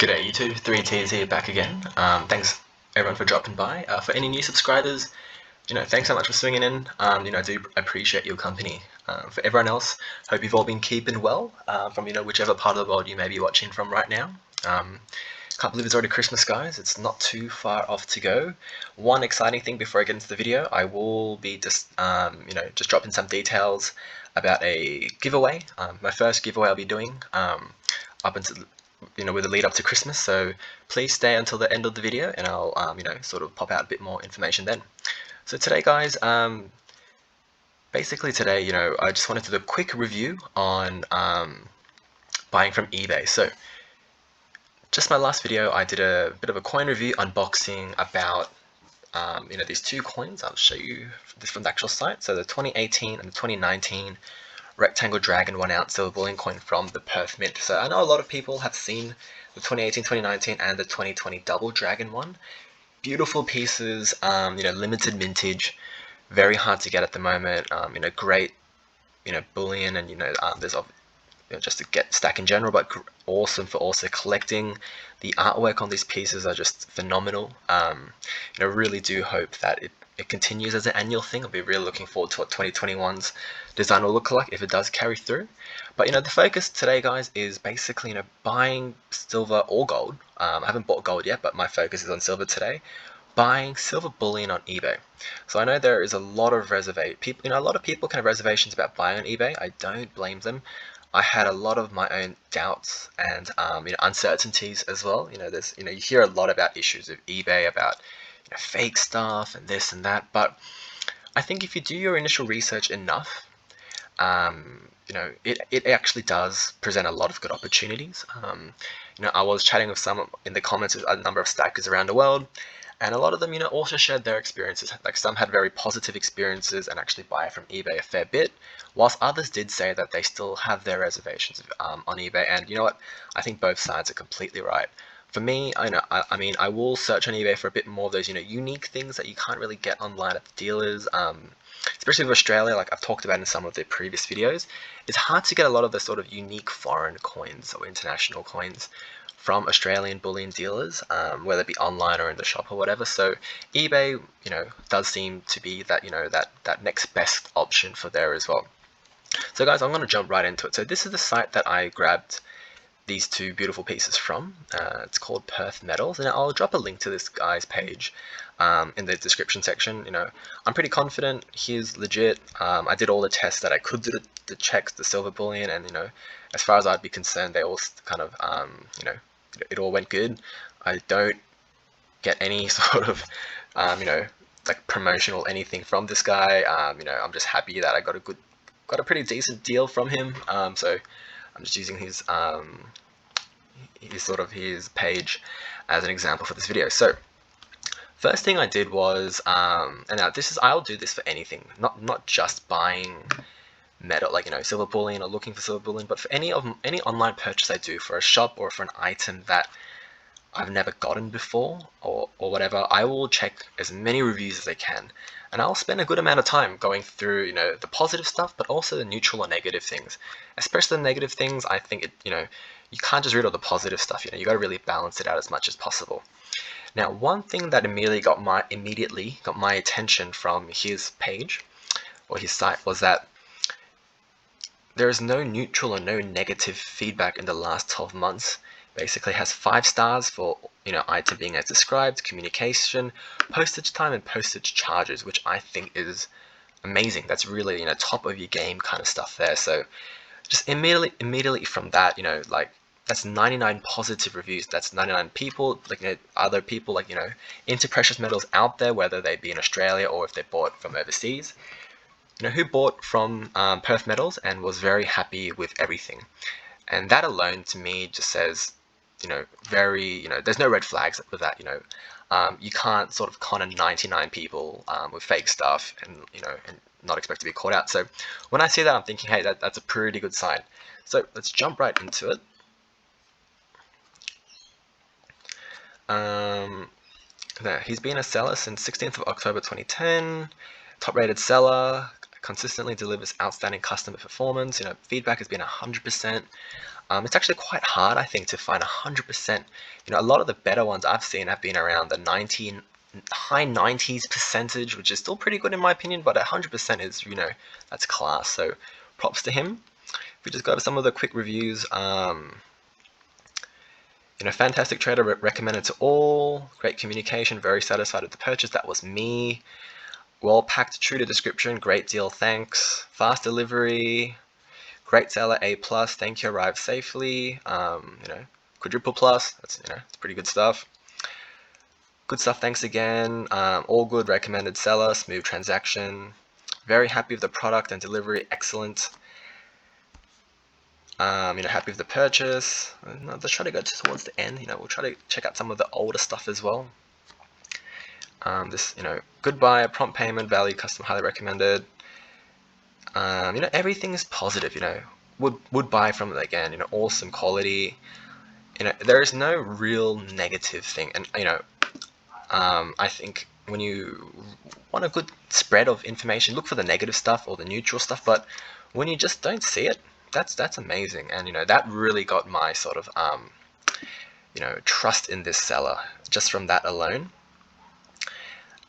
G'day YouTube, 3Ts here back again. Thanks everyone for dropping by. For any new subscribers, thanks so much for swinging in. I do appreciate your company. For everyone else, hope you've all been keeping well from whichever part of the world you may be watching from right now. Can't believe it's already Christmas, guys. It's not too far off to go. One exciting thing before I get into the video, I will be just dropping some details about a giveaway. My first giveaway I'll be doing up until with the lead up to Christmas. So please stay until the end of the video, and I'll sort of pop out a bit more information then. So today, guys, basically today, I just wanted to do a quick review on buying from eBay. So just my last video, I did a bit of a coin review unboxing about these two coins. I'll show you this from the actual site. So the 2018 and the 2019 rectangle dragon 1 ounce silver bullion coin from the Perth Mint. So I know a lot of people have seen the 2018, 2019 and the 2020 double dragon one. Beautiful pieces, limited mintage, very hard to get at the moment. Great, bullion, and there's just to get stack in general, but awesome for also collecting. The artwork on these pieces are just phenomenal. Really do hope that it continues as an annual thing. I'll be really looking forward to what 2021's design will look like if it does carry through. But the focus today, guys, is basically buying silver or gold. I haven't bought gold yet, but my focus is on silver today. Buying silver bullion on eBay. So I know there is a lot of people. A lot of people can have reservations about buying on eBay. I don't blame them. I had a lot of my own doubts and uncertainties as well. There's you hear a lot about issues of eBay, about fake stuff and this and that. But I think if you do your initial research enough, it actually does present a lot of good opportunities. I was chatting with some in the comments with a number of stackers around the world, and a lot of them, also shared their experiences. Like some had very positive experiences and actually buy from eBay a fair bit, whilst others did say that they still have their reservations on eBay. And you know what? I think both sides are completely right. For me, I will search on eBay for a bit more of those, unique things that you can't really get online at the dealers. Especially with Australia, like I've talked about in some of the previous videos, it's hard to get a lot of the sort of unique foreign coins or international coins from Australian bullion dealers, whether it be online or in the shop or whatever. So eBay, does seem to be that, that next best option for there as well. So guys, I'm going to jump right into it. So this is the site that I grabbed these two beautiful pieces from. It's called Perth Metals, and I'll drop a link to this guy's page in the description section. I'm pretty confident he's legit. I did all the tests that I could do to check the silver bullion, and as far as I'd be concerned, they all kind of it all went good. I don't get any sort of like promotional anything from this guy. I'm just happy that I got a pretty decent deal from him. So I'm just using his page as an example for this video. So first thing I did was, and now I'll do this for anything, not just buying metal, like silver bullion or looking for silver bullion, but for any online purchase I do for a shop or for an item that I've never gotten before or whatever, I will check as many reviews as I can, and I'll spend a good amount of time going through the positive stuff, but also the neutral or negative things. Especially the negative things, I think you can't just read all the positive stuff. You got to really balance it out as much as possible. Now, one thing that immediately got my attention from his page or his site was that there is no neutral or no negative feedback in the last 12 months. Basically has 5 stars for item being as described, communication, postage time, and postage charges, which I think is amazing. That's really top of your game kind of stuff there. So just immediately from that, like that's 99 positive reviews. That's 99 people, like other people like into precious metals out there, whether they be in Australia or if they bought from overseas, who bought from Perth Metals and was very happy with everything. And that alone to me just says there's no red flags with that. You can't sort of con 99 people with fake stuff and and not expect to be caught out. So when I see that, I'm thinking, hey, that's a pretty good sign. So let's jump right into it. He's been a seller since 16th of October 2010, top rated seller, consistently delivers outstanding customer performance. Feedback has been 100%. It's actually quite hard, I think, to find 100%. A lot of the better ones I've seen have been around the high 90s percentage, which is still pretty good in my opinion, but 100% is, that's class. So props to him. If we just go to some of the quick reviews, fantastic trader, recommended to all, great communication, very satisfied with the purchase. That was me. Well packed, true to description, great deal, thanks. Fast delivery, great seller, A+, thank you, arrived safely. Quadruple plus, that's, it's pretty good stuff. Good stuff, thanks again. All good, recommended seller, smooth transaction. Very happy with the product and delivery, excellent. Happy with the purchase. Let's try to go towards the end. We'll try to check out some of the older stuff as well. Goodbye, prompt payment, value, custom, highly recommended. Everything is positive. Would buy from it again. Awesome quality. There is no real negative thing, and I think when you want a good spread of information, look for the negative stuff or the neutral stuff. But when you just don't see it, that's amazing, and that really got my sort of trust in this seller just from that alone.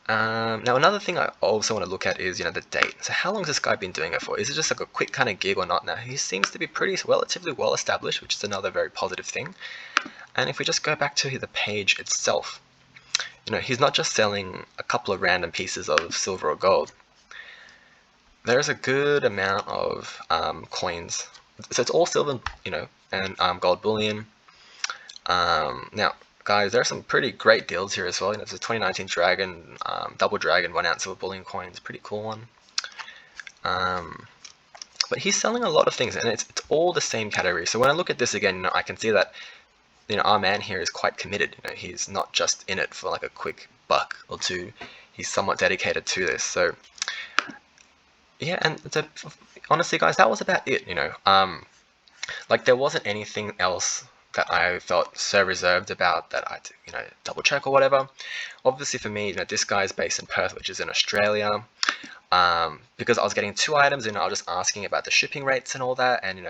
Now another thing I also want to look at is the date. So how long has this guy been doing it for? Is it just like a quick kind of gig or not? Now he seems to be relatively well established, which is another very positive thing. And if we just go back to the page itself, he's not just selling a couple of random pieces of silver or gold. There's a good amount of coins. So it's all silver, and gold bullion. Now, guys, there are some pretty great deals here as well. There's a 2019 Dragon, double Dragon, 1 ounce silver bullion coin. It's a pretty cool one. But he's selling a lot of things, and it's all the same category. So when I look at this again, I can see that our man here is quite committed. He's not just in it for like a quick buck or two. He's somewhat dedicated to this. So yeah, and honestly, guys, that was about it. Like there wasn't anything else that I felt so reserved about that I had to, double check or whatever. Obviously for me, this guy is based in Perth, which is in Australia. Because I was getting 2 items, I was just asking about the shipping rates and all that, and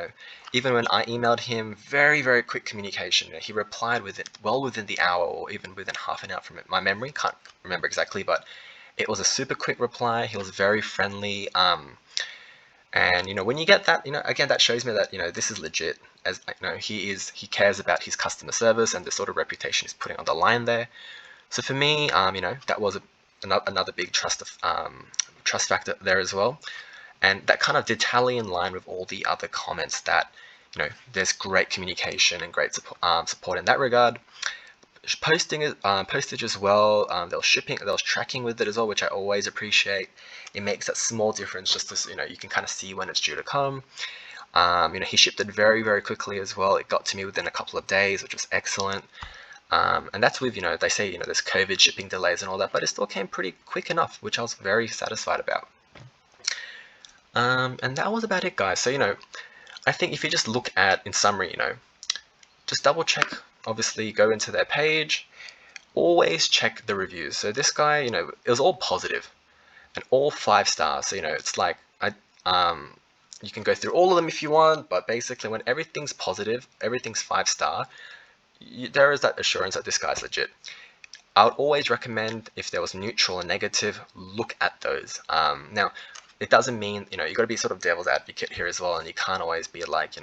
even when I emailed him, very, very quick communication. He replied well within the hour, or even within half an hour from it. My memory, can't remember exactly, but it was a super quick reply. He was very friendly, and when you get that, again, that shows me that this is legit. As he cares about his customer service and the sort of reputation he's putting on the line there. So for me, that was another big trust factor there as well, and that kind of did tally in line with all the other comments that there's great communication and great support in that regard. Postage as well. There was tracking with it as well, which I always appreciate. It makes that small difference, just as you can kind of see when it's due to come. He shipped it very, very quickly as well. It got to me within a couple of days, which was excellent. And that's with, they say, there's COVID shipping delays and all that, but it still came pretty quick enough, which I was very satisfied about. And that was about it, guys. So, I think if you just look at, in summary, just double check, obviously go into their page, always check the reviews. So this guy, it was all positive and all 5 stars. So, it's like, you can go through all of them if you want, but basically when everything's positive, everything's 5 star, there is that assurance that this guy's legit. I would always recommend, if there was neutral and negative, look at those. Now, it doesn't mean, you got to be sort of devil's advocate here as well, and you can't always be like,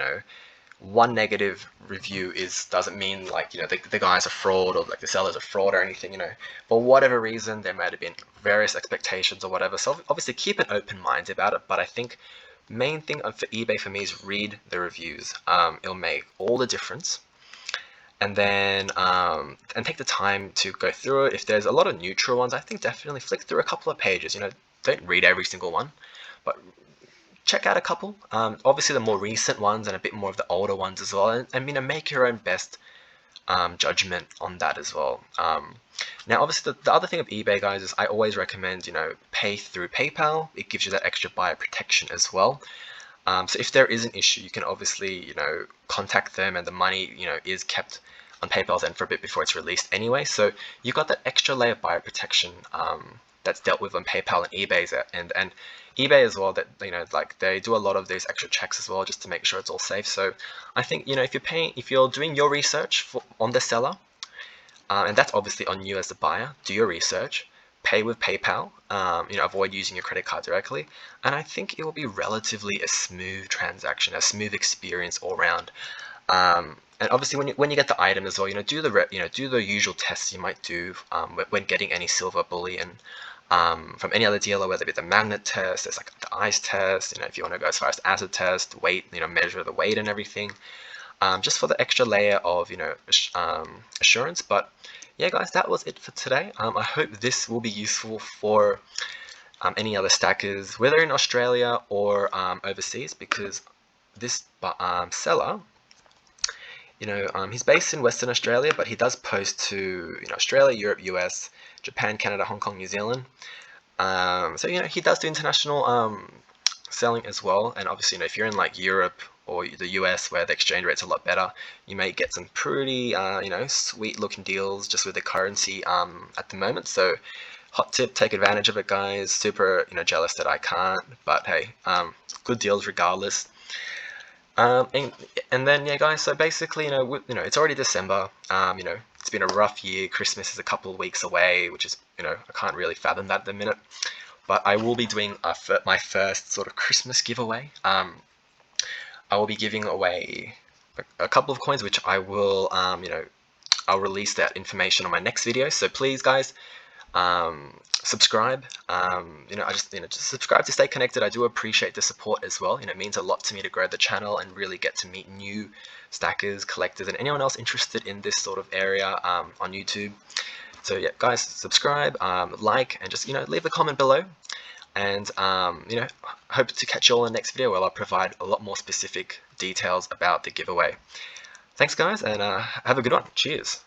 one negative review doesn't mean like, the guy's a fraud or like the seller's a fraud or anything, For whatever reason, there might have been various expectations or whatever. So obviously keep an open mind about it, but I think main thing for eBay for me is read the reviews. It'll make all the difference. And then and take the time to go through it. If there's a lot of neutral ones, I think definitely flick through a couple of pages. Don't read every single one, but check out a couple. Obviously the more recent ones and a bit more of the older ones as well, and make your own best judgment on that as well. Now obviously the other thing of eBay, guys, is I always recommend pay through PayPal. It gives you that extra buyer protection as well. So if there is an issue, you can obviously contact them, and the money is kept on PayPal's end for a bit before it's released anyway. So you've got that extra layer of buyer protection that's dealt with on PayPal and eBay's end. And eBay as well, that like they do a lot of these extra checks as well just to make sure it's all safe. So I think if you're doing your research on the seller, and that's obviously on you as the buyer, do your research, pay with PayPal, avoid using your credit card directly, and I think it will be relatively a smooth transaction, a smooth experience all around. And obviously, when you get the item as well, do the usual tests you might do when getting any silver bullion from any other dealer, whether it be the magnet test, there's like the ice test. If you want to go as far as acid test, weight, measure the weight and everything, just for the extra layer of assurance. But yeah, guys, that was it for today. I hope this will be useful for any other stackers, whether in Australia or overseas, because this seller, he's based in Western Australia, but he does post to Australia, Europe, US, Japan, Canada, Hong Kong, New Zealand. So he does do international selling as well. And obviously, if you're in like Europe or the US, where the exchange rate's a lot better, you may get some pretty sweet looking deals just with the currency at the moment. So hot tip, take advantage of it, guys. Super jealous that I can't, but hey, good deals regardless. And then yeah, guys. So basically, it's already December. It's been a rough year. Christmas is a couple of weeks away, which is I can't really fathom that at the minute. But I will be doing my first sort of Christmas giveaway. I will be giving away a couple of coins, which I will I'll release that information on my next video. So please, guys, subscribe. Just subscribe to stay connected. I do appreciate the support as well. It means a lot to me to grow the channel and really get to meet new stackers, collectors, and anyone else interested in this sort of area on YouTube. So yeah, guys, subscribe, like, and just leave a comment below. And hope to catch you all in the next video where I'll provide a lot more specific details about the giveaway. Thanks, guys, and have a good one. Cheers.